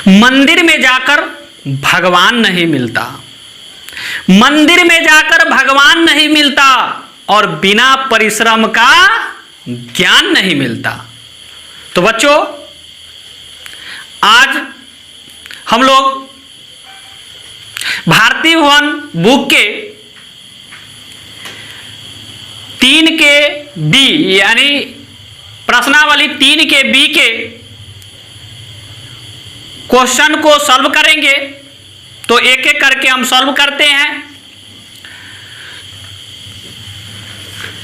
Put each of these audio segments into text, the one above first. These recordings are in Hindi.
मंदिर में जाकर भगवान नहीं मिलता, मंदिर में जाकर भगवान नहीं मिलता और बिना परिश्रम का ज्ञान नहीं मिलता। तो बच्चों, आज हम लोग भारतीय भवन बुक के 3 के बी यानी प्रश्नावली 3 के बी के क्वेश्चन को सॉल्व करेंगे। तो एक एक करके हम सॉल्व करते हैं।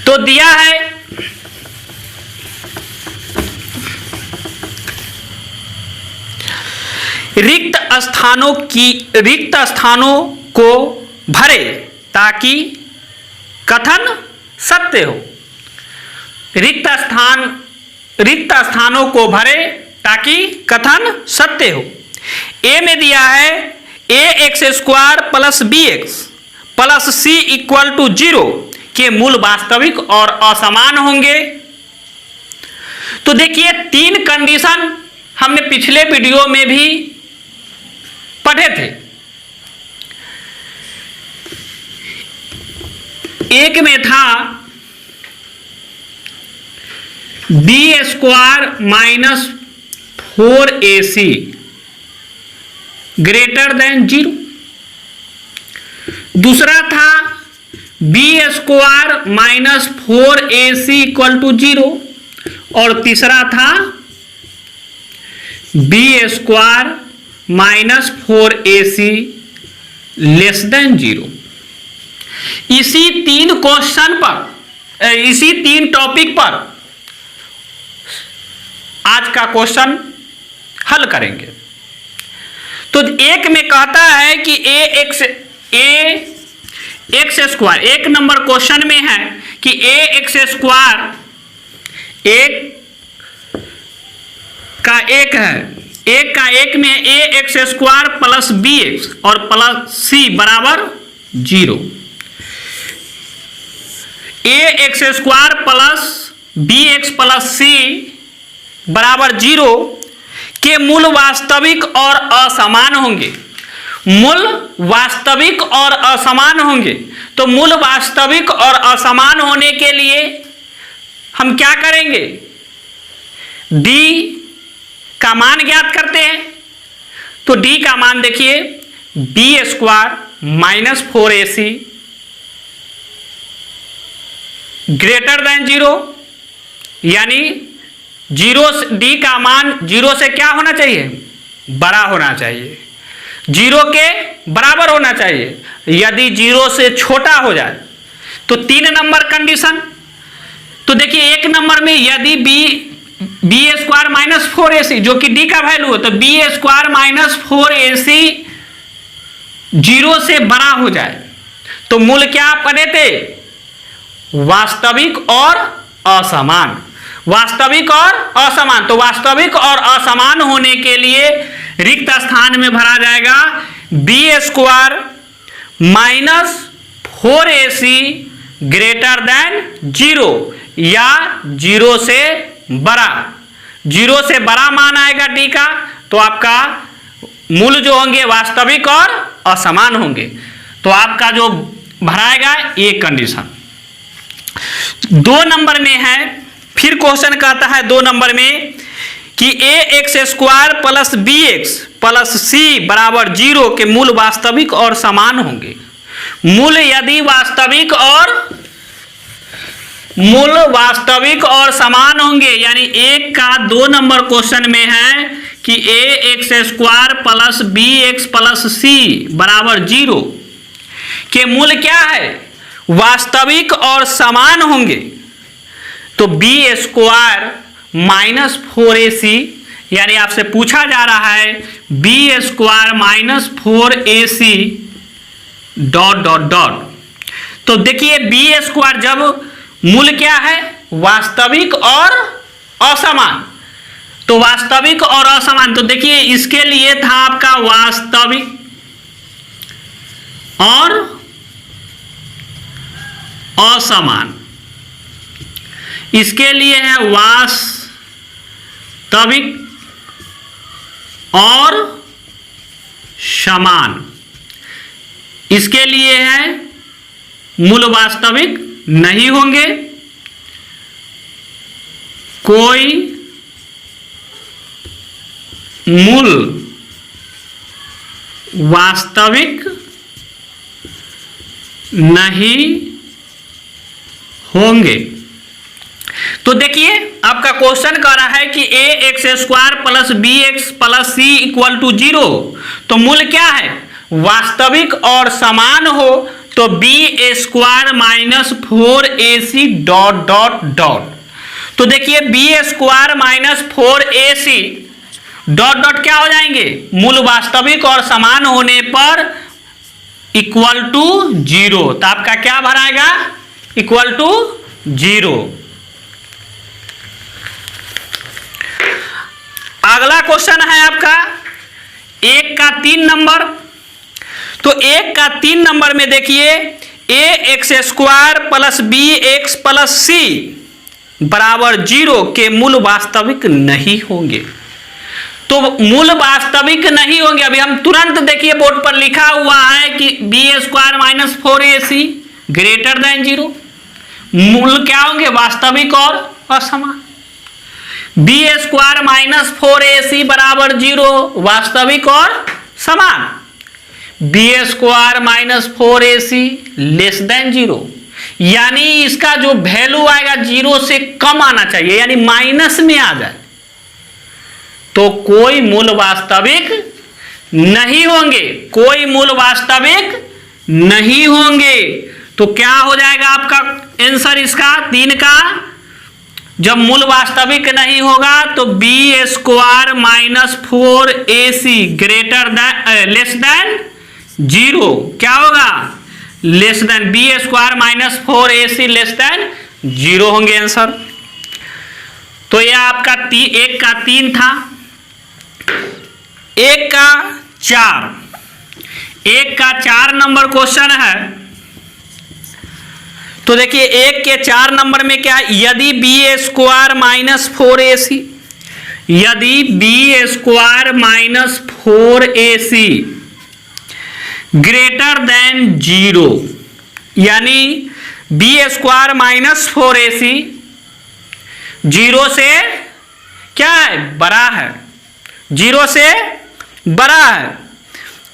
तो दिया है रिक्त स्थानों को भरे ताकि कथन सत्य हो। रिक्त स्थानों को भरे ताकि कथन सत्य हो। ए में दिया है ax² plus bx plus c equal to 0 के मूल वास्तविक और असमान होंगे। तो देखिए 3 कंडीशन हमने पिछले वीडियो में भी पढ़े थे। एक में था b² minus 4ac greater than 0। दूसरा था b² minus 4ac equal to 0 और तीसरा था b² minus 4ac less than 0। इसी 3 क्वेश्चन पर, इसी 3 टॉपिक पर आज का क्वेश्चन हल करेंगे। तो एक में कहता है कि ax², एक नंबर क्वेश्चन में है कि ax² एक का एक है, एक का एक में ax² प्लस bx और प्लस c बराबर 0। ax² plus bx plus c बराबर 0 के मूल वास्तविक और असमान होंगे। मूल वास्तविक और असमान होंगे। तो मूल वास्तविक और असमान होने के लिए हम क्या करेंगे? d का मान ज्ञात करते हैं। तो d का मान देखिए b² minus 4ac greater than 0, यानी 0 d का मान 0 से क्या होना चाहिए? बड़ा होना चाहिए, 0 के बराबर होना चाहिए। यदि 0 से छोटा हो जाए तो 3 नंबर कंडीशन। तो देखिए एक नंबर में यदि b² माइनस 4ac जो कि d का वैल्यू हो, तो b² माइनस 4ac 0 से बड़ा हो जाए तो मूल क्या पढ़े थे? वास्तविक और असमान। वास्तविक और असमान। तो वास्तविक और असमान होने के लिए रिक्त स्थान में भरा जाएगा b² minus 4ac greater than 0 या 0 से बड़ा। 0 से बड़ा मान आएगा d का, तो आपका मूल जो होंगे वास्तविक और असमान होंगे। तो आपका जो भराएगा ये कंडीशन। 2 नंबर में है, फिर क्वेश्चन कहता है 2 नंबर में कि ax² plus bx plus c बराबर 0 के मूल वास्तविक और समान होंगे। मूल यदि वास्तविक और समान होंगे, यानी 1 का 2 नंबर क्वेश्चन में है कि ax² plus bx plus c बराबर 0 के मूल क्या है? वास्तविक और समान होंगे। तो b² माइनस 4ac, यानी आपसे पूछा जा रहा है b² minus 4ac dot dot dot. तो देखिए b² जब मूल क्या है? वास्तविक और असमान। तो वास्तविक और असमान, तो देखिए इसके लिए था आपका वास्तविक और असमान, इसके लिए है वास्तविक और समान। इसके लिए है मूल वास्तविक नहीं होंगे, कोई मूल वास्तविक नहीं होंगे। तो देखिए आपका क्वेश्चन कह रहा है कि a x square plus b x plus c equal to 0, तो मूल क्या है? वास्तविक और समान हो तो b square minus 4ac dot dot dot. तो देखिए b square minus 4ac dot dot क्या हो जाएंगे? मूल वास्तविक और समान होने पर इक्वल टू 0। तो आपका क्या भराएगा? Equal to 0। अगला क्वेश्चन है आपका 1 का 3 नंबर। तो 1 का 3 नंबर में देखिए a x square plus b x plus c बराबर 0 के मूल वास्तविक नहीं होंगे। तो मूल वास्तविक नहीं होंगे, अभी हम तुरंत देखिए बोर्ड पर लिखा हुआ है कि b square minus 4ac greater than 0। मूल क्या होंगे? वास्तविक और असमान। बी स्क्वायर माइनस 4ac बराबर 0 वास्तविक और समान। B square minus 4ac less than 0, यानी इसका जो वैल्यू आएगा 0 से कम आना चाहिए, यानी माइनस में आ जाए। तो कोई मूल वास्तविक नहीं होंगे, कोई मूल वास्तविक नहीं होंगे। तो क्या हो जाएगा आपका आंसर इसका 3 का? जब मूल वास्तविक नहीं होगा तो b square minus 4ac greater than less than 0 क्या होगा? Less than b square minus 4ac less than 0 होंगे आंसर। तो यह आपका 1 का 3 था। 1 का 4, 1 का 4 नंबर क्वेश्चन है। तो देखिए 1 के 4 नंबर में क्या? यदि बी स्क्वायर माइनस 4ac, यदि b square minus 4ac greater than 0, यानी बी स्क्वायर माइनस 4ac 0 से क्या है? बड़ा है, 0 से बड़ा है।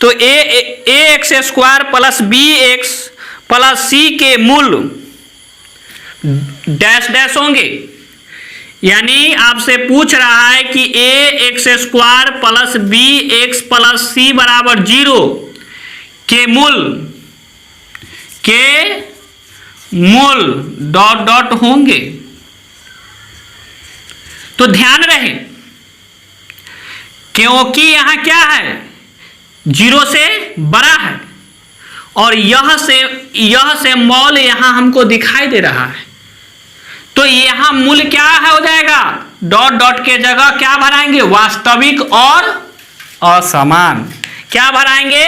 तो a x square plus b x plus c के मूल डैश डैश होंगे, यानी आपसे पूछ रहा है कि a x square plus b x plus c बराबर 0 के मूल डॉट डॉट होंगे। तो ध्यान रहे क्योंकि यहां क्या है? 0 से बड़ा है और यह से मॉल यहां हमको दिखाई दे रहा है। तो यहां मूल क्या है हो जाएगा? डॉट डॉट के जगह क्या भराएंगे? वास्तविक और असमान। क्या भराएंगे?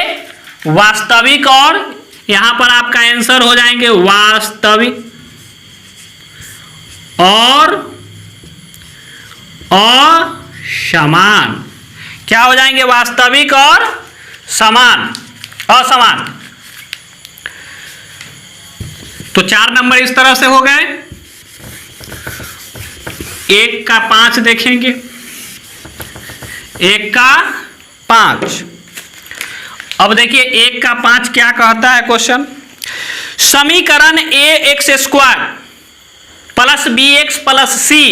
वास्तविक और, यहां पर आपका आंसर हो जाएंगे वास्तविक और असमान। क्या हो जाएंगे? वास्तविक और समान, असमान। तो 4 नंबर इस तरह से हो गए। 1 का 5 देखेंगे। 1 का 5। अब देखिए 1 का 5 क्या कहता है क्वेश्चन? समीकरण a x square plus b x plus c,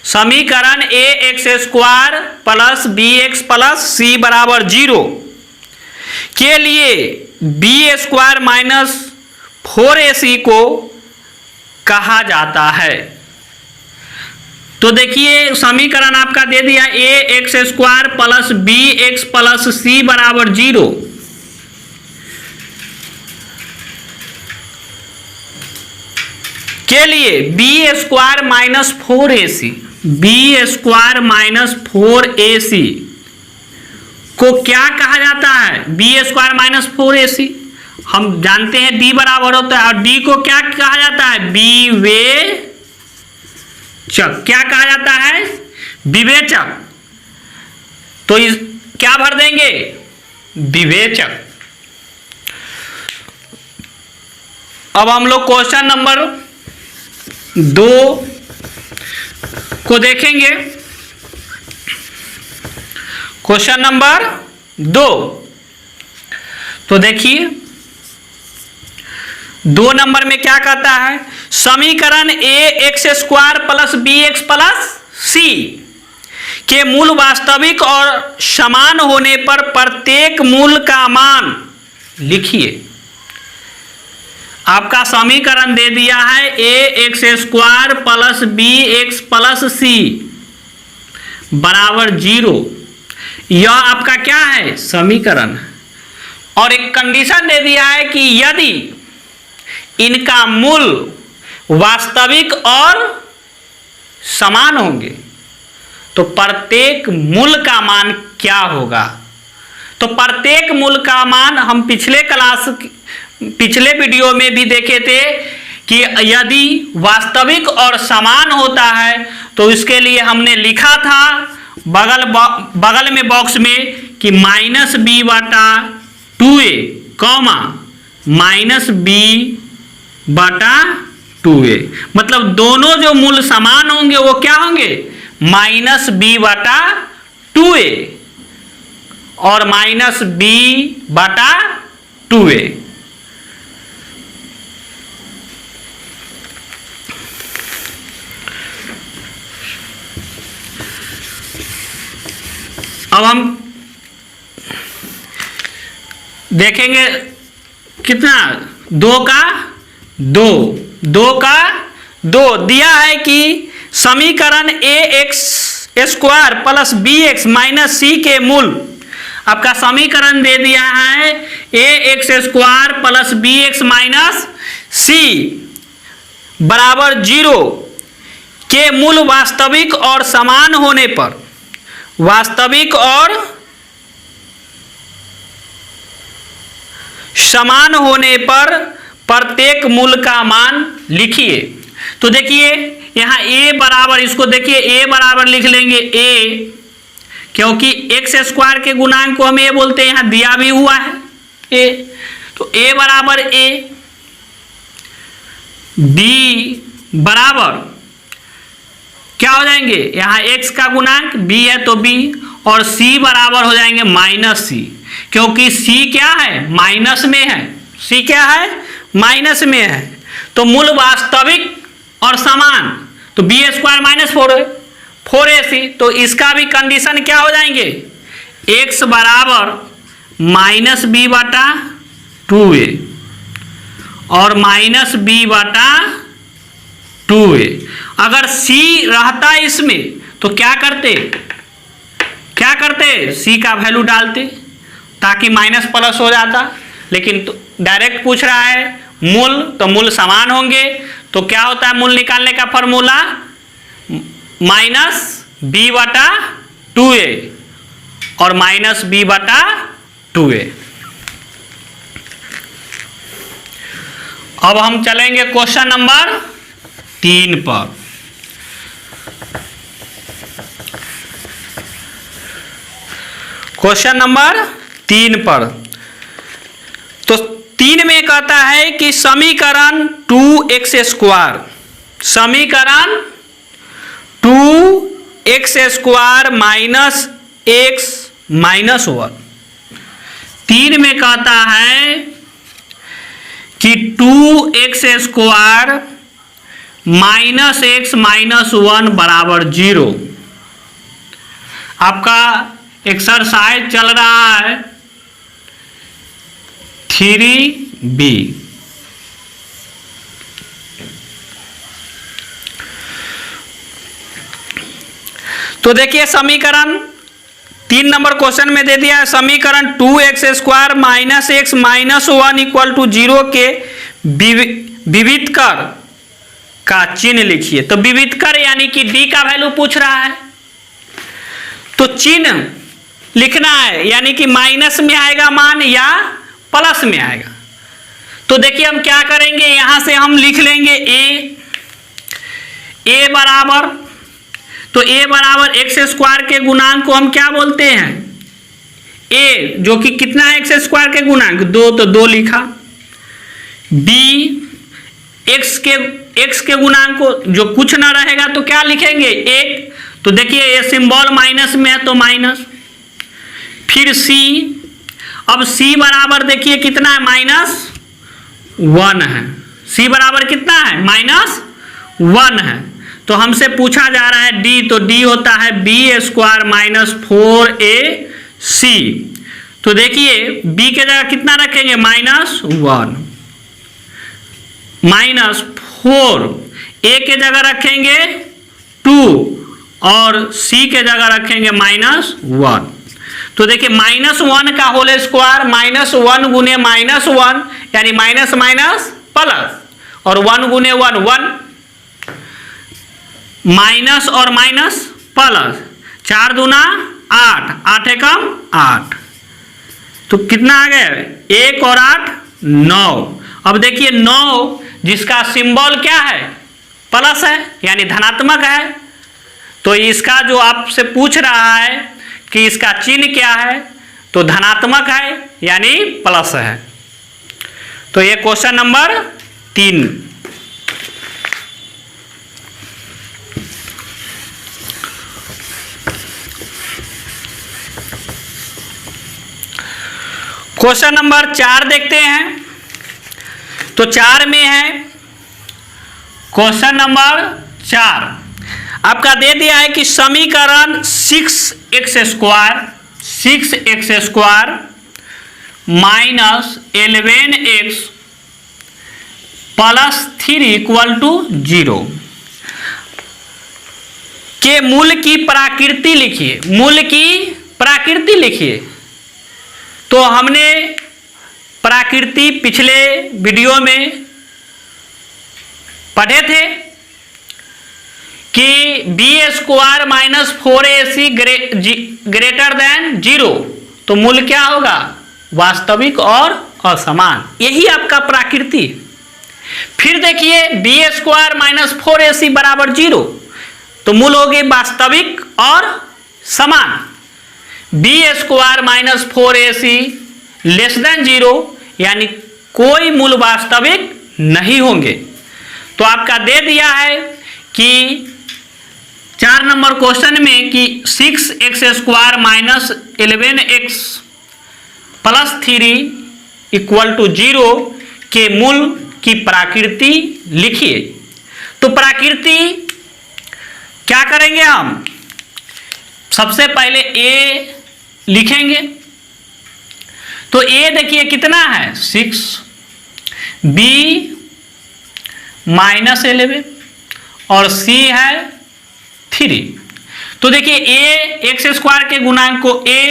समीकरण a x square plus b x plus c बराबर 0 के लिए बी स्क्वायर माइनस 4ac को कहा जाता है। तो देखिए समीकरण आपका दे दिया a x square plus b x plus c बराबर 0, के लिए b square minus 4ac, b square minus 4ac को क्या कहा जाता है? बी स्क्वायर माइनस 4ac हम जानते हैं d बराबर होता है, और d को क्या कहा जाता है? विवेचक। क्या कहा जाता है? विवेचक। तो क्या भर देंगे? विवेचक। अब हम लोग क्वेश्चन नंबर 2 को देखेंगे। क्वेश्चन नंबर 2, तो देखिए 2 नंबर में क्या कहता है, समीकरण a x square plus b x plus c के मूल वास्तविक और समान होने पर प्रत्येक मूल का मान लिखिए। आपका समीकरण दे दिया है a x square plus b x plus c बराबर 0। यह आपका क्या है, समीकरण। और एक कंडीशन दे दिया है कि यदि इनका मूल वास्तविक और समान होंगे तो प्रत्येक मूल का मान क्या होगा। तो प्रत्येक मूल का मान हम पिछले वीडियो में भी देखे थे कि यदि वास्तविक और समान होता है तो इसके लिए हमने लिखा था बगल में बॉक्स में कि माइनस बी बटा 2a कॉमा माइनस बी बटा 2a, मतलब दोनों जो मूल समान होंगे वो क्या होंगे, माइनस बी बटा 2a और माइनस बी बटा 2a। अब हम देखेंगे कितना, 2 का 2 दिया है कि समीकरण a x square plus b x minus c के मूल, आपका समीकरण दे दिया है a x square plus b x minus c बराबर 0 के मूल वास्तविक और समान होने पर, वास्तविक और समान होने पर प्रत्येक मूल का मान लिखिए। तो देखिए यहाँ a बराबर, इसको देखिए a बराबर लिख लेंगे a, क्योंकि एक्स स्क्वायर के गुणांक को हम a बोलते हैं, यहाँ दिया भी हुआ है a, तो a बराबर a, b बराबर क्या हो जाएंगे, यहाँ x का गुणांक b है तो b, और c बराबर हो जाएंगे माइनस c, क्योंकि c क्या है, माइनस में है, c क्या है, माइनस में है। तो मूल वास्तविक और समान, तो बी स्क्वायर माइनस 4ac, तो इसका भी कंडीशन क्या हो जाएंगे, x बराबर माइनस बी बटा 2a और माइनस बी बटा 2a। अगर c रहता इसमें तो क्या करते c का वैल्यू डालते ताकि माइनस प्लस हो जाता, लेकिन तो डायरेक्ट पूछ रहा है मूल, तो मूल समान होंगे तो क्या होता है, मूल निकालने का फॉर्मूला माइनस बी बटा 2a और माइनस बी बटा 2a। अब हम चलेंगे क्वेश्चन नंबर 3 पर। क्वेश्चन नंबर 3 पर, तो 3 में कहता है कि समीकरण 2x स्क्वायर, समीकरण 2x square minus x minus 1, 3 में कहता है कि 2x square minus x minus 1 बराबर 0। आपका एक्सरसाइज चल रहा है 3b। तो देखिए समीकरण 3 नंबर क्वेश्चन में दे दिया है समीकरण 2x square minus x minus 1 equal to 0 के विविधकर का चिन्ह लिखिए। तो विविधकर यानी कि d का वैल्यू पूछ रहा है, तो चिन्ह लिखना है, यानी कि माइनस में आएगा मान या प्लस में आएगा। तो देखिए हम क्या करेंगे, यहां से हम लिख लेंगे a बराबर, तो a बराबर एक्स स्क्वायर के गुणांक को हम क्या बोलते हैं, ए जो कि कितना है एक्स स्क्वायर के गुणांक 2, तो 2 लिखा। बी एक्स के गुणांक को जो कुछ ना रहेगा तो क्या लिखेंगे 1, तो देखिए ये सिंबल माइनस में है तो माइनस। फिर सी, अब सी बराबर देखिए कितना है -1 है। सी बराबर कितना है -1 है। तो हमसे पूछा जा रहा है डी, तो डी होता है b² -4ac। तो देखिए b के जगह कितना रखेंगे -1, -4, a के जगह रखेंगे 2 और c के जगह रखेंगे -1। तो देखिए -1 का होल स्क्वायर -1 गुने -1 यानी माइनस माइनस प्लस, और 1 गुने 1 1, माइनस और माइनस प्लस, 4 दूना 8, 8 एकम 8, तो कितना आ गया 1 और 8 9। अब देखिए 9 जिसका सिंबल क्या है प्लस है यानी धनात्मक है, तो इसका जो आपसे पूछ रहा है कि इसका चिन्ह क्या है, तो धनात्मक है यानी प्लस है। तो ये क्वेश्चन नंबर 3। क्वेश्चन नंबर 4 देखते हैं। तो 4 में है क्वेश्चन नंबर 4 आपका दे दिया है कि समीकरण 6x² माइनस 11x प्लस 3 = 0 के मूल की प्रकृति लिखिए। मूल की प्रकृति लिखिए। तो हमने प्रकृति पिछले वीडियो में पढ़े थे कि b² -4ac ग्रेटर देन 0, तो मूल क्या होगा वास्तविक और असमान, यही आपका प्रकृति। फिर देखिए b² -4ac बराबर 0, तो मूल हो गए वास्तविक और समान। b² -4ac लेस देन 0 यानी कोई मूल वास्तविक नहीं होंगे। तो आपका दे दिया है कि 4 नंबर क्वेश्चन में कि 6x² -11x प्लस 3 = 0 के मूल की प्रकृति लिखिए। तो प्रकृति क्या करेंगे हम, सबसे पहले a लिखेंगे। तो a देखिए कितना है 6, b -11 और c है 3। तो देखिए a x² के गुणांक को a,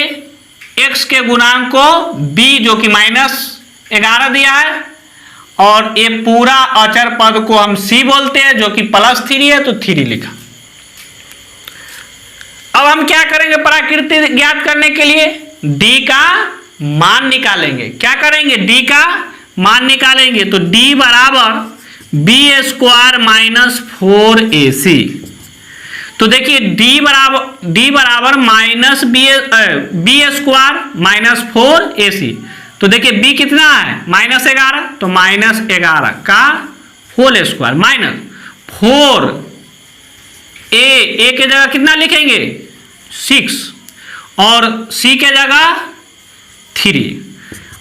x के गुणांक को b जो कि -11 दिया है, और ये पूरा अचर पद को हम c बोलते हैं जो कि +3 है, तो 3 लिखा। अब हम क्या करेंगे प्रकृति ज्ञात करने के लिए d का मान निकालेंगे। क्या करेंगे d का मान निकालेंगे। तो d बराबर b² -4ac। तो देखिए d बराबर -b² -4ac। तो देखिए b कितना है -11, तो -11 का होल स्क्वायर माइनस 4 a के जगह कितना लिखेंगे 6 और c के जगह 3।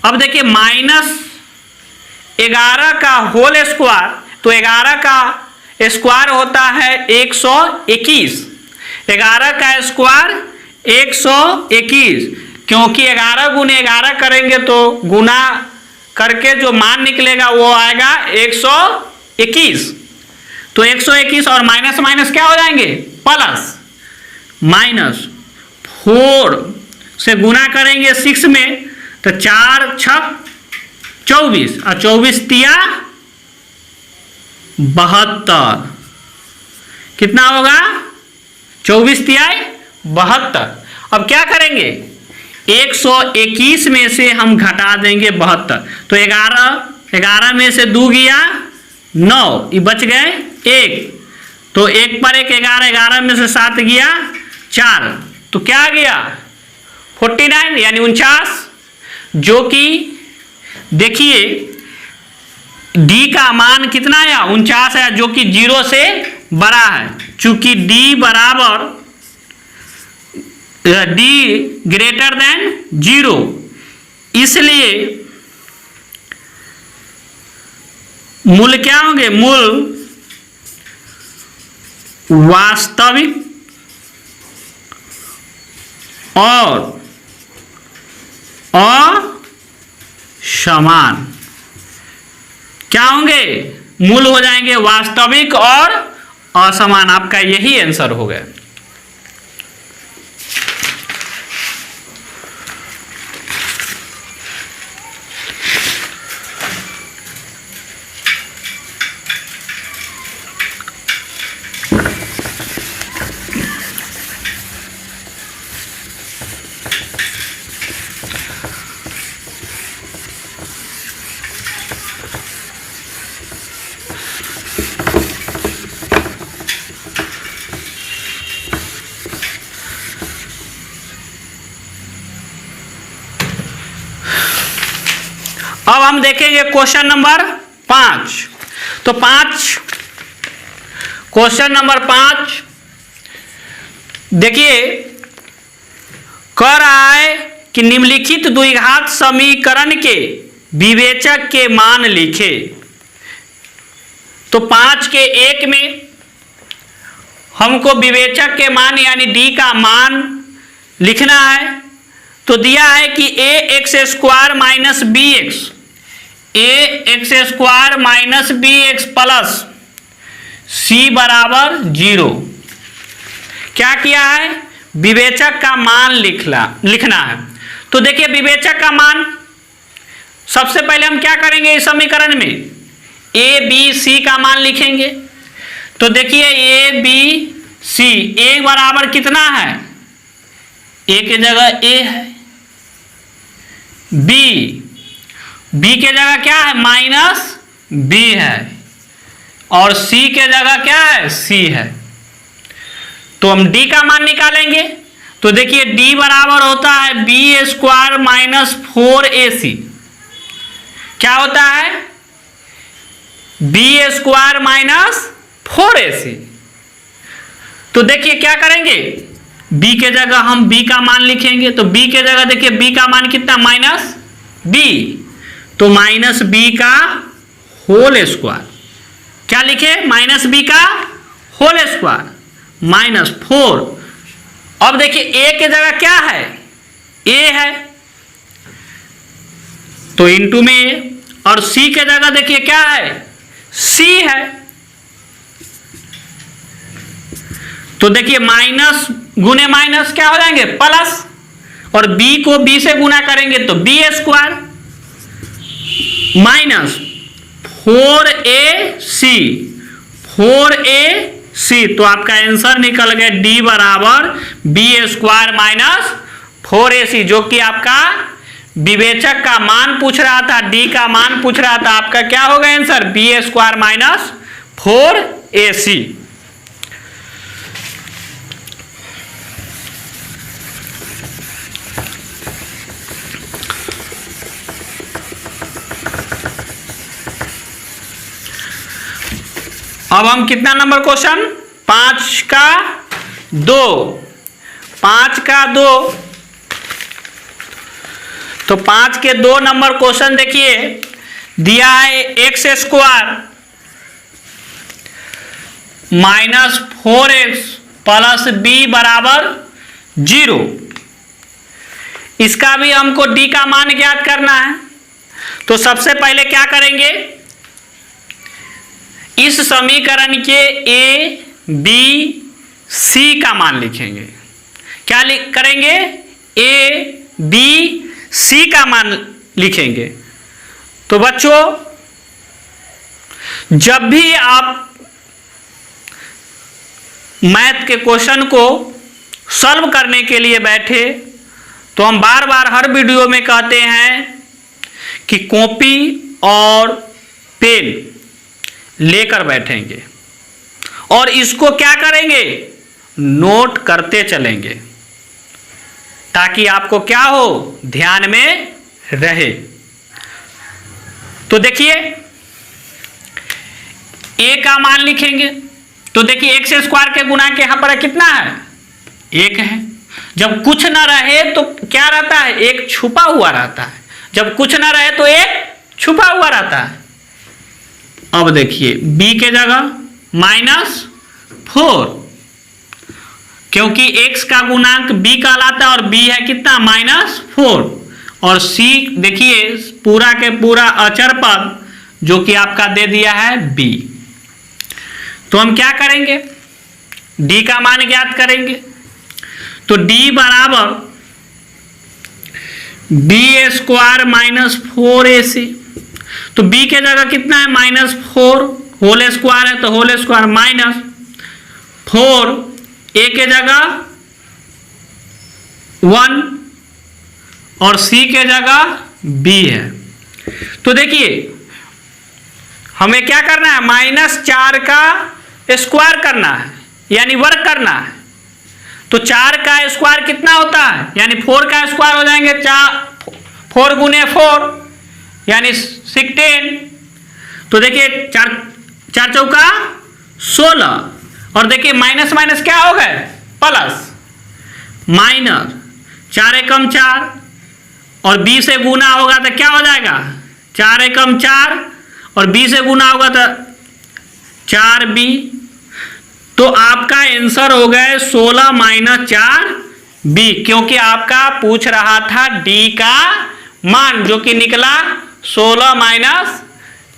अब देखिए -11 का होल स्क्वायर, तो 11 का स्क्वायर होता है 121, 11 का स्क्वायर 121, क्योंकि 11 गुने 11 करेंगे तो गुना करके जो मान निकलेगा वो आएगा 121। तो 121 और माइनस माइनस क्या हो जाएंगे प्लस, -4 से गुना करेंगे 6 में तो 4 6 24 और 24 तिया 72, कितना होगा 24 तिया 72। अब क्या करेंगे 121 में से हम घटा देंगे 72, तो 11 में से 2 गया 9, ये बच गए 1, तो 1 पर 1 11, 11 में से 7 गया 4, तो क्या गया 49 यानी 49, जो कि देखिए डी का मान कितना है 49 है, जो कि 0 से बड़ा है। चूंकि डी बराबर डी ग्रेटर देन 0, इसलिए मूल क्या होंगे, मूल वास्तविक और असमान क्या होंगे, मूल हो जाएंगे वास्तविक और असमान। आपका यही आंसर हो गया। अब हम देखेंगे क्वेश्चन नंबर 5। तो क्वेश्चन नंबर 5 देखिए, कह रहा है कि निम्नलिखित द्विघात समीकरण के विवेचक के मान लिखे। तो 5 के 1 में हमको विवेचक के मान यानी डी का मान लिखना है। तो दिया है कि a x square minus b x, a x square minus b x plus c बराबर 0। क्या किया है, विवेचक का मान लिखना है। तो देखिए विवेचक का मान सबसे पहले हम क्या करेंगे, इस समीकरण में ए बी सी का मान लिखेंगे। तो देखिए ए बी सी, ए बराबर कितना है, ए के जगह ए है, बी के जगह क्या है माइनस बी है, और सी के जगह क्या है सी है। तो हम डी का मान निकालेंगे। तो देखिए डी बराबर होता है बी स्क्वायर माइनस 4ac। क्या होता है, बी स्क्वायर माइनस 4ac। तो देखिए क्या करेंगे, b के जगह हम b का मान लिखेंगे। तो b के जगह देखिए b का मान कितना माइनस b, तो माइनस b का होल स्क्वायर। क्या लिखे, माइनस b का होल स्क्वायर माइनस 4। अब देखिए a के जगह क्या है, a है, तो इंटू में, और c के जगह देखिए क्या है c है। तो देखिए माइनस गुने माइनस क्या हो जाएंगे प्लस, और b को b से गुना करेंगे तो b स्क्वायर माइनस 4ac। तो आपका आंसर निकल गया d बराबर b स्क्वायर माइनस 4ac, जो कि आपका विवेचक का मान पूछ रहा था, d का मान पूछ रहा था। आपका क्या होगा answer, b square minus 4ac। अब हम कितना नंबर क्वेश्चन, 5 का 2। तो 5 के 2 नंबर क्वेश्चन देखिए, दिया है x square minus 4x plus b बराबर 0। इसका भी हमको d का मान ज्ञात करना है। तो सबसे पहले क्या करेंगे, इस समीकरण के a b c का मान लिखेंगे। क्या करेंगे, a b c का मान लिखेंगे। तो बच्चों जब भी आप मैथ के क्वेश्चन को सॉल्व करने के लिए बैठे, तो हम बार बार हर वीडियो में कहते हैं कि कॉपी और पेन लेकर बैठेंगे और इसको क्या करेंगे, नोट करते चलेंगे। ताकि आपको क्या हो, ध्यान में रहे। तो देखिए a का मान लिखेंगे, तो देखिए एक्स स्क्वायर के गुना के यहां पर कितना है, 1 है। जब कुछ ना रहे तो क्या रहता है, 1 छुपा हुआ रहता है। जब कुछ ना रहे तो 1 छुपा हुआ रहता है। अब देखिए b के जगह -4, क्योंकि x का गुणांक b कहलाता है और b है कितना, -4। और c देखिए पूरा के पूरा अचर पद जो कि आपका दे दिया है b। तो हम क्या करेंगे, d का मान ज्ञात करेंगे। तो d बराबर b² -4ac। तो b के जगह कितना है, -4, होल स्क्वायर है तो होल स्क्वायर -4, a के जगह 1 और c के जगह b है। तो देखिए हमें क्या करना है, -4 का स्क्वायर करना है, यानी वर्ग करना है। तो 4 का स्क्वायर कितना होता है, यानी 4 का स्क्वायर हो जाएंगे 4 गुने 4 यानी 16। तो देखिए 4 चौका 16, और देखिए माइनस माइनस क्या हो गए, प्लस, माइनस 4 एकम 4 और b से गुना होगा तो क्या हो जाएगा, 4 एकम 4 और b से गुना होगा तो 4b। तो आपका आंसर हो गए 16 - 4b, क्योंकि आपका पूछ रहा था d का मान, जो कि निकला 16 -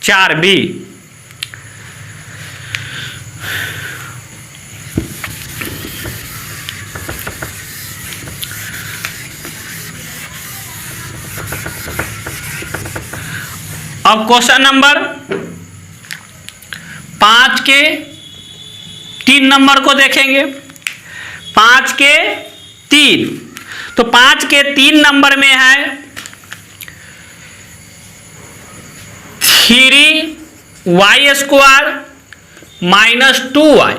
4b। अब क्वेश्चन नंबर 5 के 3 नंबर को देखेंगे। 5 के 3, तो 5 के 3 नंबर में है 3y² - 2y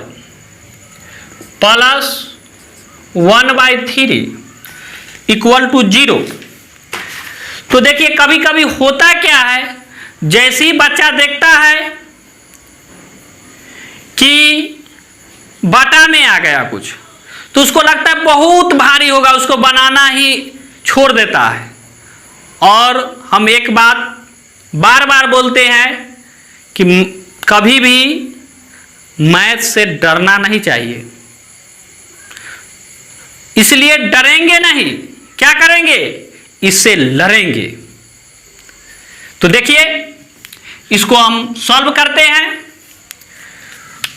प्लस 1/3 = 0। तो देखिए कभी कभी होता क्या है, जैसे ही बच्चा देखता है कि बटा में आ गया कुछ, तो उसको लगता है बहुत भारी होगा, उसको बनाना ही छोड़ देता है। और हम एक बात बार बार बोलते हैं कि कभी भी मैथ से डरना नहीं चाहिए, इसलिए डरेंगे नहीं, क्या करेंगे, इससे लड़ेंगे। तो देखिए इसको हम सॉल्व करते हैं,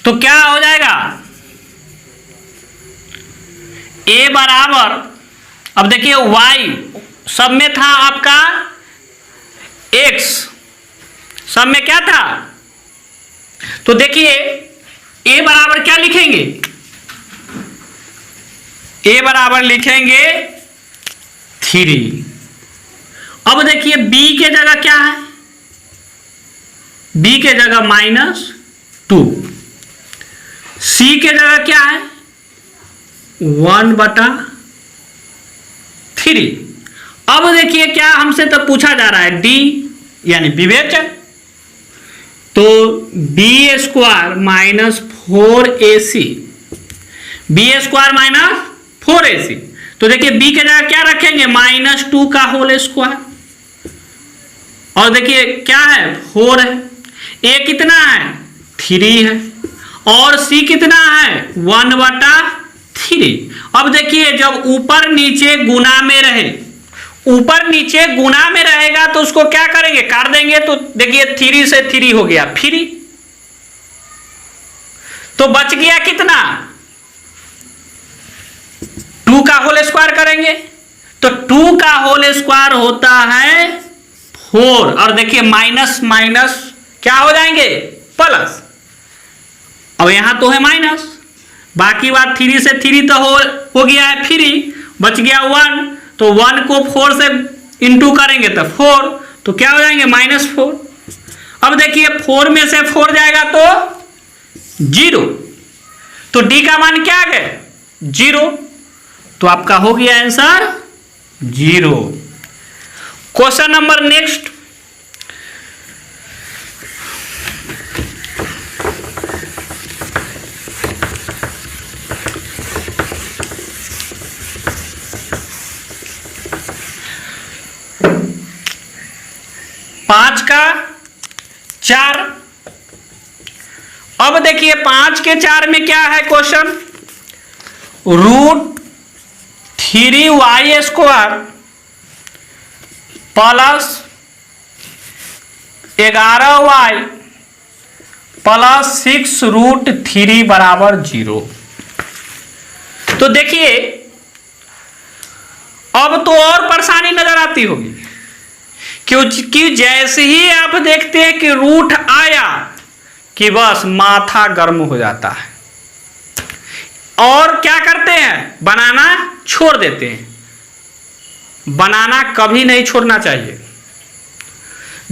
तो क्या हो जाएगा, a बराबर, अब देखिए y सब में था आपका x, सब में क्या था, तो देखिए a बराबर क्या लिखेंगे, a बराबर लिखेंगे 3। अब देखिए b के जगह क्या है, b के जगह -2, c के जगह क्या है 1/3। अब देखिए क्या हमसे तो पूछा जा रहा है d यानी विवेचन, तो b² -4ac, b² -4ac। तो देखिए b के जगह क्या रखेंगे, -2 का होल स्क्वायर, और देखिए क्या है 4 है, a कितना है 3 है, और c कितना है 1/3। अब देखिए जब ऊपर नीचे गुना में रहे, ऊपर नीचे गुना में रहेगा तो उसको क्या करेंगे, काट देंगे। तो देखिए 3 से 3 हो गया फ्री, तो बच गया कितना, 2 का होल स्क्वायर करेंगे, तो 2 का होल स्क्वायर होता है 4, और देखिए माइनस माइनस क्या हो जाएंगे, प्लस। अब यहां तो है माइनस, बाकी बात 3 से 3 तो हो गया है फ्री, बच गया 1, तो 1 को 4 से इंटू करेंगे तो 4, तो क्या हो जाएंगे -4। अब देखिए 4 में से 4 जाएगा तो 0, तो d का मान क्या है 0, तो आपका हो गया आंसर 0। क्वेश्चन नंबर नेक्स्ट, पांच का 4। अब देखिए 5 के 4 में क्या है question, √3y² plus 11y plus 6√3 बराबर 0। तो देखिए अब तो और परेशानी नजर आती होगी, क्योंकि जैसे ही आप देखते हैं कि रूट आया कि बस माथा गर्म हो जाता है और क्या करते हैं, बनाना छोड़ देते हैं। बनाना कभी नहीं छोड़ना चाहिए।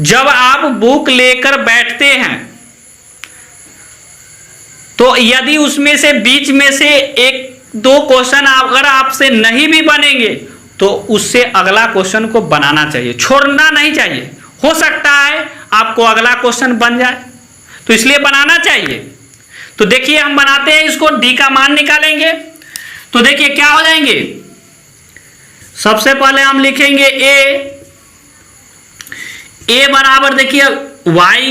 जब आप बुक लेकर बैठते हैं तो यदि उसमें से बीच में से 1-2 क्वेश्चन अगर आपसे नहीं भी बनेंगे तो उससे अगला क्वेश्चन को बनाना चाहिए, छोड़ना नहीं चाहिए। हो सकता है आपको अगला क्वेश्चन बन जाए, तो इसलिए बनाना चाहिए। तो देखिए हम बनाते हैं इसको, डी का मान निकालेंगे। तो देखिए क्या हो जाएंगे, सबसे पहले हम लिखेंगे ए बराबर, देखिए y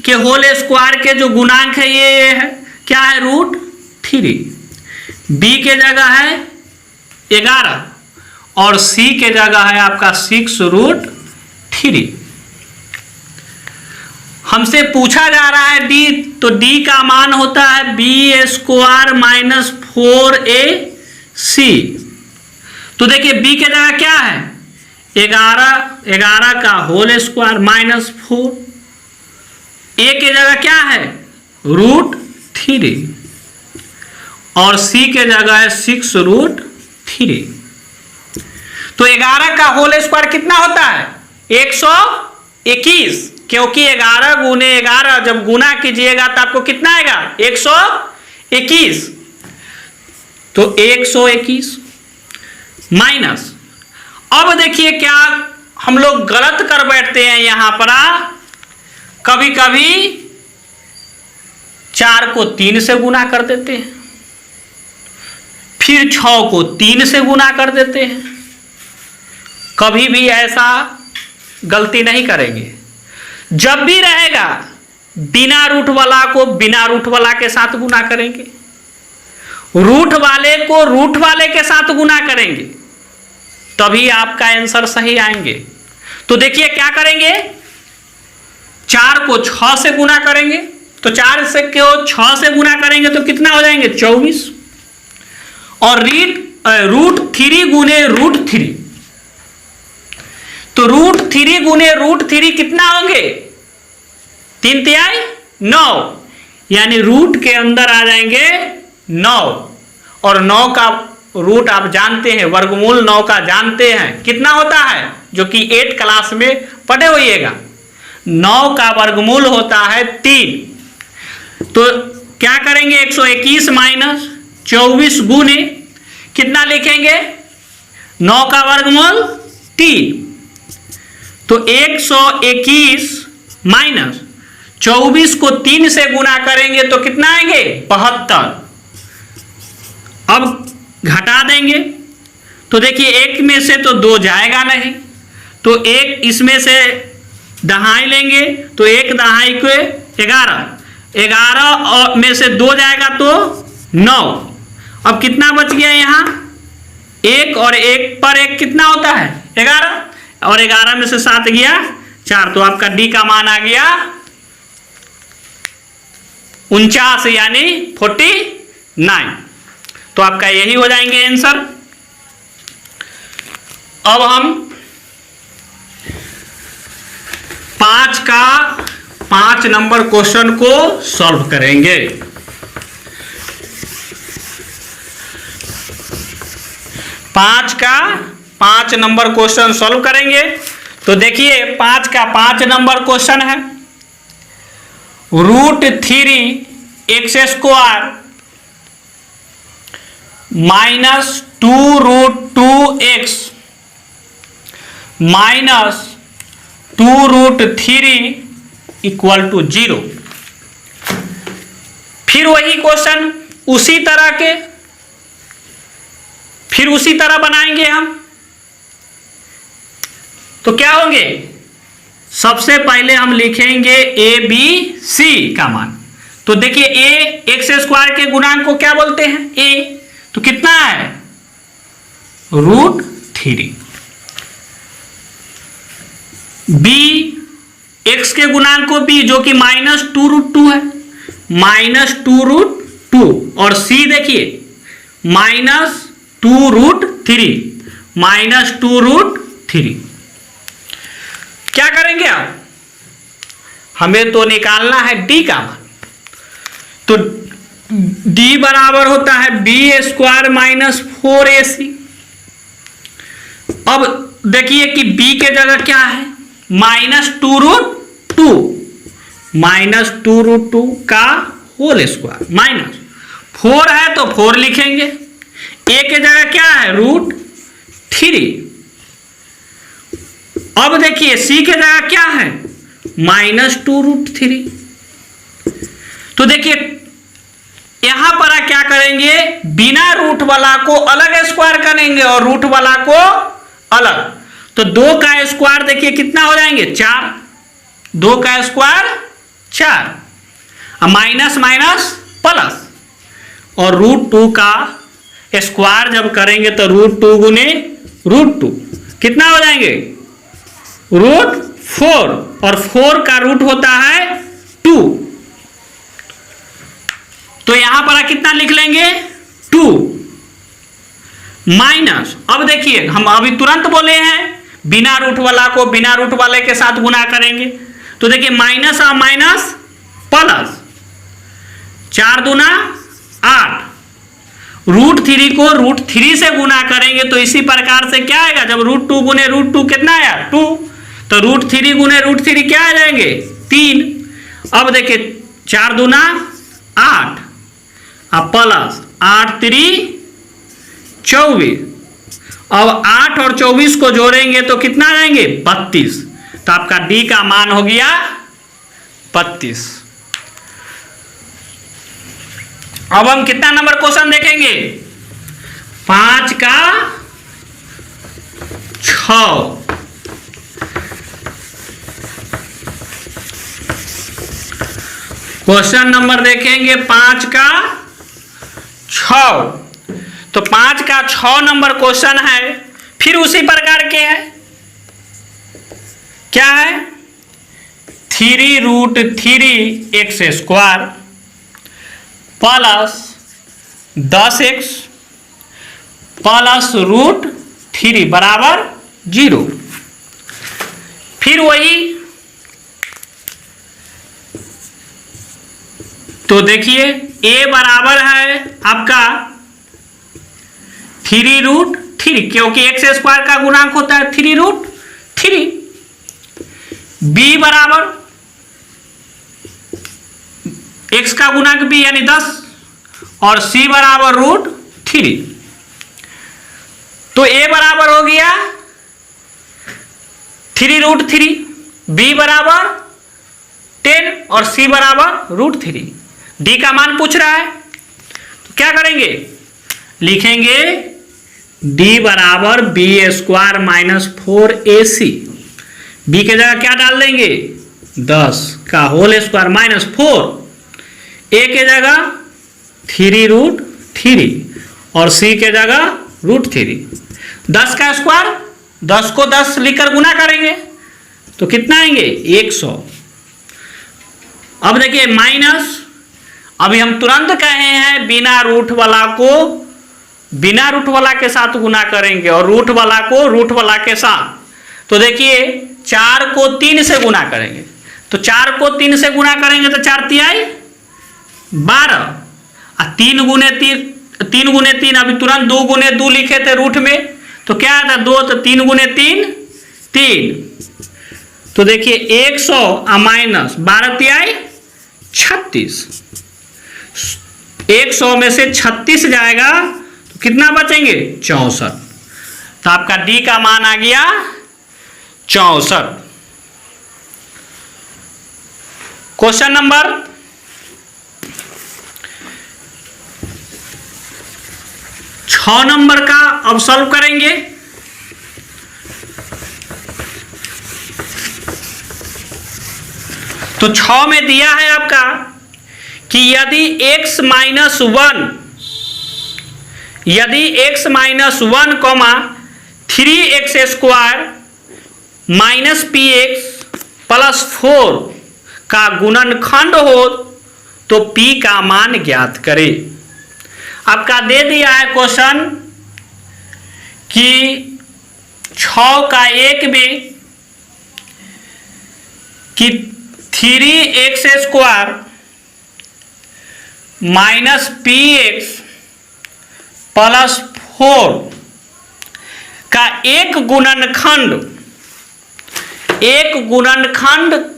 के होल स्क्वायर के जो गुणांक है ये है, क्या है, √3। b के जगह है 11 और c के जगह है आपका 6√3। हमसे पूछा जा रहा है d, तो d का मान होता है b² - 4ac। तो देखिए b के जगह क्या है, 11 का होल स्क्वायर -4, a के जगह क्या है, √3 और c के जगह है 6√3। तो 11 का होल स्क्वायर कितना होता है, 121, क्योंकि 11 गुने 11 जब गुना कीजिएगा तो आपको कितना आएगा, 121। तो 121 माइनस, अब देखिए क्या हम लोग गलत कर बैठते हैं यहां पर, कभी कभी 4 को 3 से गुना कर देते हैं, फिर 6 को 3 से गुना कर देते हैं। कभी भी ऐसा गलती नहीं करेंगे। जब भी रहेगा बिना रूट वाला को बिना रूट वाला के साथ गुना करेंगे, रूट वाले को रूट वाले के साथ गुना करेंगे, तभी आपका आंसर सही आएंगे। तो देखिए क्या करेंगे, 4 को 6 से गुना करेंगे, तो 4 से को 6 से गुना करेंगे तो कितना हो जाएंगे, 24। और √3 गुने √3, तो √3 गुने √3 कितना होंगे, 3×3 9, यानी रूट के अंदर आ जाएंगे 9। और 9 का रूट आप जानते हैं, वर्गमूल 9 का जानते हैं कितना होता है, जो कि 8 क्लास में पढ़े होइएगा। 9 का वर्गमूल होता है 3। तो क्या करेंगे, 121 माइनस 24 गुने कितना लिखेंगे, 9 का वर्गमूल 3। तो 121 माइनस 24 को 3 से गुना करेंगे तो कितना आएंगे, 72। अब घटा देंगे, तो देखिए 1 में से तो 2 जाएगा नहीं, तो 1 इसमें से दहाई लेंगे, तो 1 दहाई को 11 में से 2 जाएगा तो 9। अब कितना बच गया यहाँ, 1 और 1 पर 1 कितना होता है, 11, और 11 में से 7 गया 4, तो आपका डी का मान आ गया 49 यानी 49। तो आपका यही हो जाएंगे आंसर। अब हम 5 का 5 नंबर क्वेश्चन को सॉल्व करेंगे। पांच का 5 नंबर क्वेश्चन सॉल्व करेंगे। तो देखिए 5 का 5 नंबर क्वेश्चन है, √3x² - 2√2x -2√3 इक्वल टू 0। फिर वही क्वेश्चन उसी तरह बनाएंगे हम। तो क्या होंगे, सबसे पहले हम लिखेंगे ए बी सी का मान। तो देखिए ए x² के गुणांक को क्या बोलते हैं, ए। तो कितना है, √3। बी x के गुणांक को b जो कि -2√2 है, -2√2। और c देखिए -2√3, -2√3। क्या करेंगे आप, हमें तो निकालना है d का मान। तो d बराबर होता है b² -4ac। अब देखिए कि b के जगह क्या है, -2√2, -2√2 का होल स्क्वायर, -4 है तो 4 लिखेंगे। a के जगह क्या है, √3। अब देखिए c के जगह क्या है, -2√3। तो देखिए यहां पर क्या करेंगे, बिना रूट वाला को अलग स्क्वायर करेंगे और रूट वाला को अलग। तो 2 का स्क्वायर देखिए कितना हो जाएंगे, 4। 2 का स्क्वायर 4, माइनस माइनस प्लस, और √2 का स्क्वायर जब करेंगे तो √2 गुने √2 कितना हो जाएंगे, √4। और 4 का रूट होता है 2। तो यहां पर कितना लिख लेंगे, 2 माइनस। अब देखिए हम अभी तुरंत बोले हैं बिना रूट वाला को बिना रूट वाले के साथ गुना करेंगे। तो देखिए माइनस और माइनस प्लस, 4 दूना 8। √3 को √3 से गुना करेंगे तो इसी प्रकार से क्या आएगा, जब √2 गुने √2 कितना आया, 2। तो √3 गुने √3 क्या आ जाएंगे, 3। अब देखिए 4 दूना 8 प्लस 8 3 24। अब 8 और 24 को जोड़ेंगे तो कितना आ जाएंगे, 32। तो आपका डी का मान हो गया 32। अब हम कितना नंबर क्वेश्चन देखेंगे, 5 का 6। क्वेश्चन नंबर देखेंगे 5 का 6। तो 5 का 6 नंबर क्वेश्चन है, फिर उसी प्रकार के है। क्या है, 3√3x² प्लस 10x प्लस √3 बराबर 0। फिर वही, तो देखिए a बराबर है आपका 3√3, क्योंकि x² का गुणांक होता है 3√3। b बराबर x का गुणांक b यानी 10, और c बराबर √3। तो a बराबर हो गया 3√3, b बराबर 10 और c बराबर √3। d का मान पूछ रहा है, तो क्या करेंगे, लिखेंगे d बराबर b² -4ac। b के जगह क्या डाल देंगे, 10 का होल स्क्वायर -4। a के जगह 3√3 और c के जगह √3। 10 का स्क्वायर, 10 को 10 लिखकर गुना करेंगे तो कितना आएंगे, 100। अब देखिए माइनस, अभी हम तुरंत कहे हैं बिना रूट वाला को बिना रूट वाला के साथ गुना करेंगे और रूट वाला को रूट वाला के साथ। तो देखिए 4 को 3 से गुना करेंगे, तो 4 को 3 से गुना करेंगे तो 4 तिहाई 12, और 3 गुने 3 अभी तुरंत 2 गुने 2 लिखे थे रूट में, तो क्या आता 2, तो 3 गुने 3 3। तो देखिए 100 माइनस 12 तिहाई 36, 100 में से 36 जाएगा तो कितना बचेंगे, 64। तो आपका डी का मान आ गया 64। क्वेश्चन नंबर 6 नंबर का अब सॉल्व करेंगे। तो 6 में दिया है आपका कि यदि x minus 1 comma 3x square minus P x plus 4 का गुणनखंड हो तो p का मान ज्ञात करे। आपका दे दिया है क्वेश्चन कि 6 का 1 में कि 3x square minus P x plus 4 का एक गुणनखंड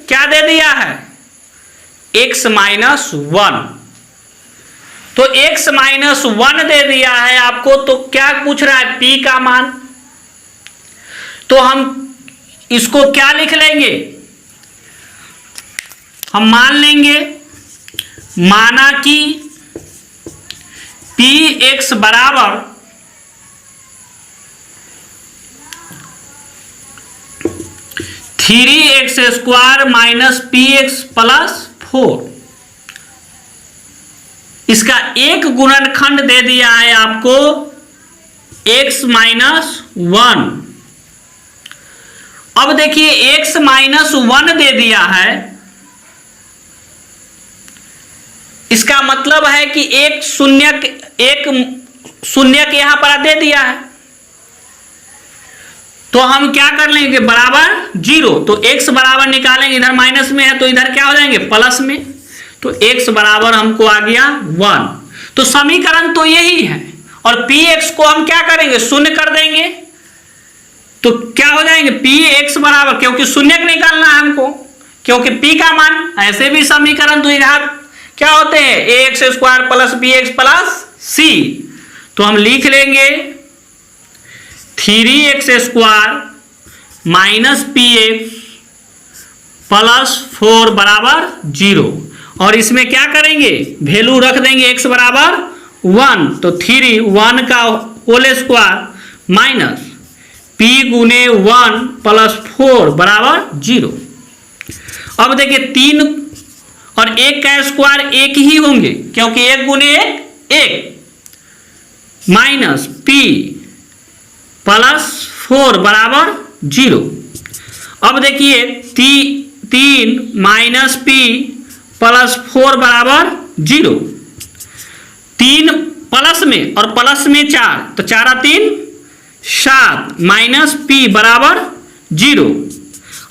क्या दे दिया है? x minus 1। तो x माइनस 1 दे दिया है आपको, तो क्या पूछ रहा है? p का मान। तो हम इसको क्या लिख लेंगे? हम मान लेंगे, माना कि px बराबर 3x square minus P x plus 4। इसका एक गुणनखंड दे दिया है आपको x माइनस 1। अब देखिए x माइनस 1 दे दिया है, इसका मतलब है कि एक शून्य यहां पर दे दिया है। तो हम क्या कर लेंगे? बराबर 0। तो x बराबर निकालेंगे, इधर माइनस में है तो इधर क्या हो जाएंगे? प्लस में। तो x बराबर हमको आ गया 1। तो समीकरण तो यही है, और px को हम क्या करेंगे? शून्य कर देंगे। तो क्या हो जाएंगे? px बराबर, क्योंकि शून्य निकालना है हमको, क्योंकि p का मान, ऐसे भी समीकरण द्विघात क्या होते हैं? ax square plus bx plus c। तो हम लिख लेंगे 3x square minus P x plus 4 बराबर 0, और इसमें क्या करेंगे? वैल्यू रख देंगे x बराबर 1। तो 1 का होल स्क्वायर माइनस p गुने 1 प्लस 4 बराबर 0। अब देखिए 3 और 1 का स्क्वायर 1 ही होंगे, क्योंकि 1 गुने 1 माइनस p प्लस 4 बराबर 0। अब देखिए 3 माइनस p प्लस 4 बराबर 0। 3 प्लस में और प्लस में 4, तो 4 3 7 माइनस p बराबर 0।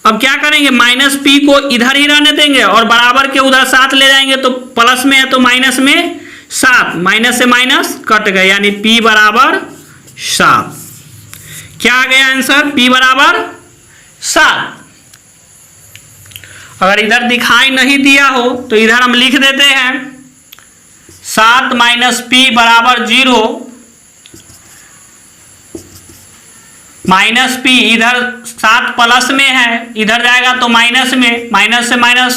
अब क्या करेंगे? माइनस p को इधर ही रहने देंगे और बराबर के उधर 7 ले जाएंगे, तो प्लस में है तो माइनस में 7, माइनस से माइनस कट गए, यानी p बराबर 7। क्या आ गया आंसर? p बराबर 7। अगर इधर दिखाई नहीं दिया हो तो इधर हम लिख देते हैं 7 माइनस p बराबर 0, माइनस p, इधर 7 प्लस में है, इधर जाएगा तो माइनस में, माइनस से माइनस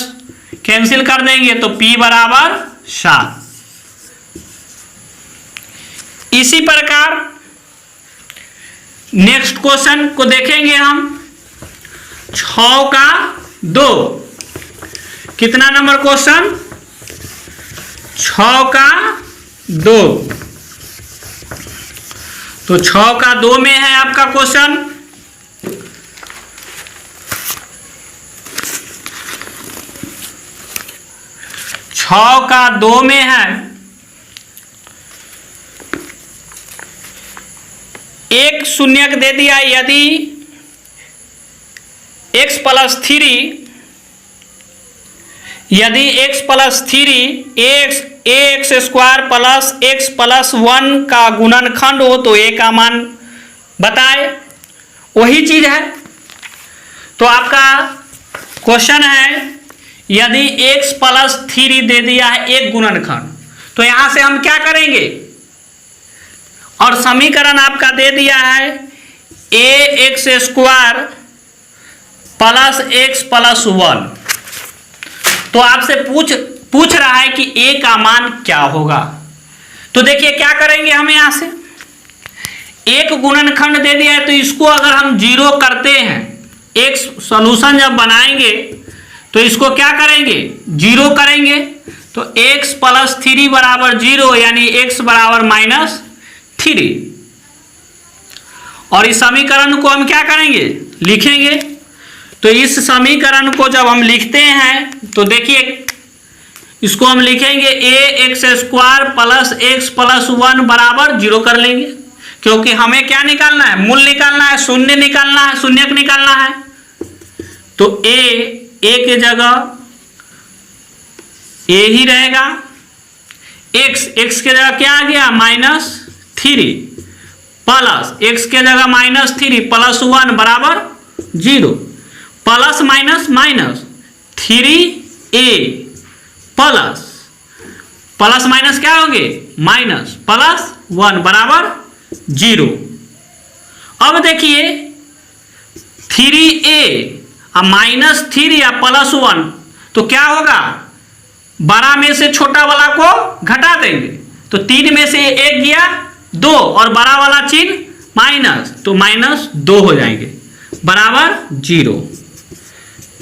कैंसिल कर देंगे, तो p बराबर 7। इसी प्रकार नेक्स्ट क्वेश्चन को देखेंगे हम। 6 का 2, कितना नंबर क्वेश्चन? 6 का 2। तो 6 का 2 में है आपका क्वेश्चन। छः का 2 में है, एक शून्य दे दिया, यदि x प्लस 3, यदि x plus 3 x square plus x plus 1 का गुणनखंड हो तो a का मान बताए। वही चीज है। तो आपका क्वेश्चन है, यदि x प्लस 3 दे दिया है एक गुणनखंड, तो यहां से हम क्या करेंगे? और समीकरण आपका दे दिया है ax square plus x plus 1। तो आपसे पूछ रहा है कि a का मान क्या होगा। तो देखिए क्या करेंगे, हम यहां से एक गुणनखंड दे दिया है, तो इसको अगर हम जीरो करते हैं, एक सॉल्यूशन जब बनाएंगे तो इसको क्या करेंगे, जीरो करेंगे। तो x प्लस 3 बराबर 0, यानी x बराबर -3। और इस समीकरण को हम क्या करेंगे, लिखेंगे। तो इस समीकरण को जब हम लिखते हैं तो देखिए इसको हम लिखेंगे ax² प्लस x प्लस 1 बराबर 0 कर लेंगे, क्योंकि हमें क्या निकालना है, मूल निकालना है, शून्य निकालना है, शून्यक निकालना है। तो a के जगह a ही रहेगा, x के जगह क्या आ गया -3 प्लस x के जगह -3 प्लस 1 बराबर 0, plus minus minus 3a plus minus क्या होंगे, माइनस प्लस 1 बराबर 0। अब देखिए 3a -3 या प्लस 1, तो क्या होगा, बड़ा में से छोटा वाला को घटा देंगे, तो 3 में से 1 गया 2 और बड़ा वाला चिन्ह माइनस, तो -2 हो जाएंगे बराबर 0।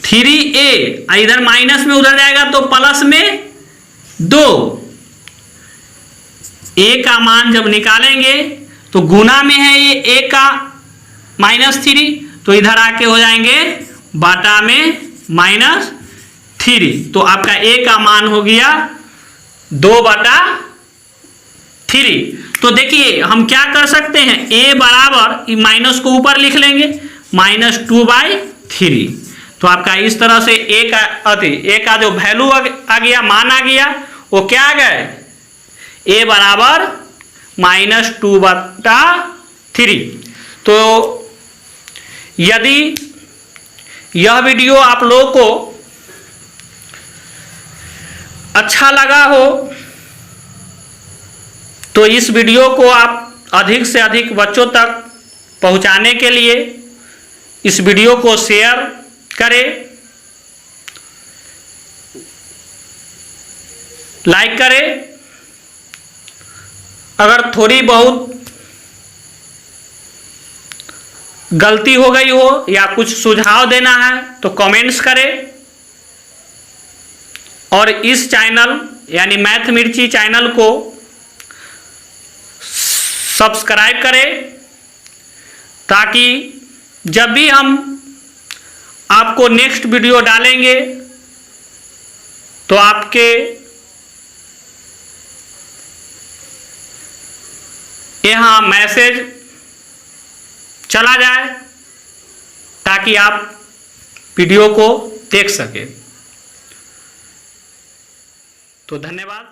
3a इधर माइनस में उधर जाएगा तो प्लस में 2। a का मान जब निकालेंगे तो गुना में है ये a का -3, तो इधर आके हो जाएंगे बाटा में -3। तो आपका a का मान हो गया 2/3। तो देखिए हम क्या कर सकते हैं, a बराबर माइनस को ऊपर लिख लेंगे -2/3। तो आपका इस तरह से a का जो वैल्यू आ गया, मान आ गया, वो क्या आ गए, a बराबर -2/3। तो यदि यह वीडियो आप लोगों को अच्छा लगा हो तो इस वीडियो को आप अधिक से अधिक बच्चों तक पहुंचाने के लिए इस वीडियो को शेयर करें, लाइक करें। अगर थोड़ी बहुत गलती हो गई हो या कुछ सुझाव देना है तो कमेंट्स करें। और इस चैनल यानी मैथ मिर्ची चैनल को सब्सक्राइब करें, ताकि जब भी हम आपको नेक्स्ट वीडियो डालेंगे तो आपके यहाँ मैसेज चला जाए, ताकि आप वीडियो को देख सकें। तो धन्यवाद।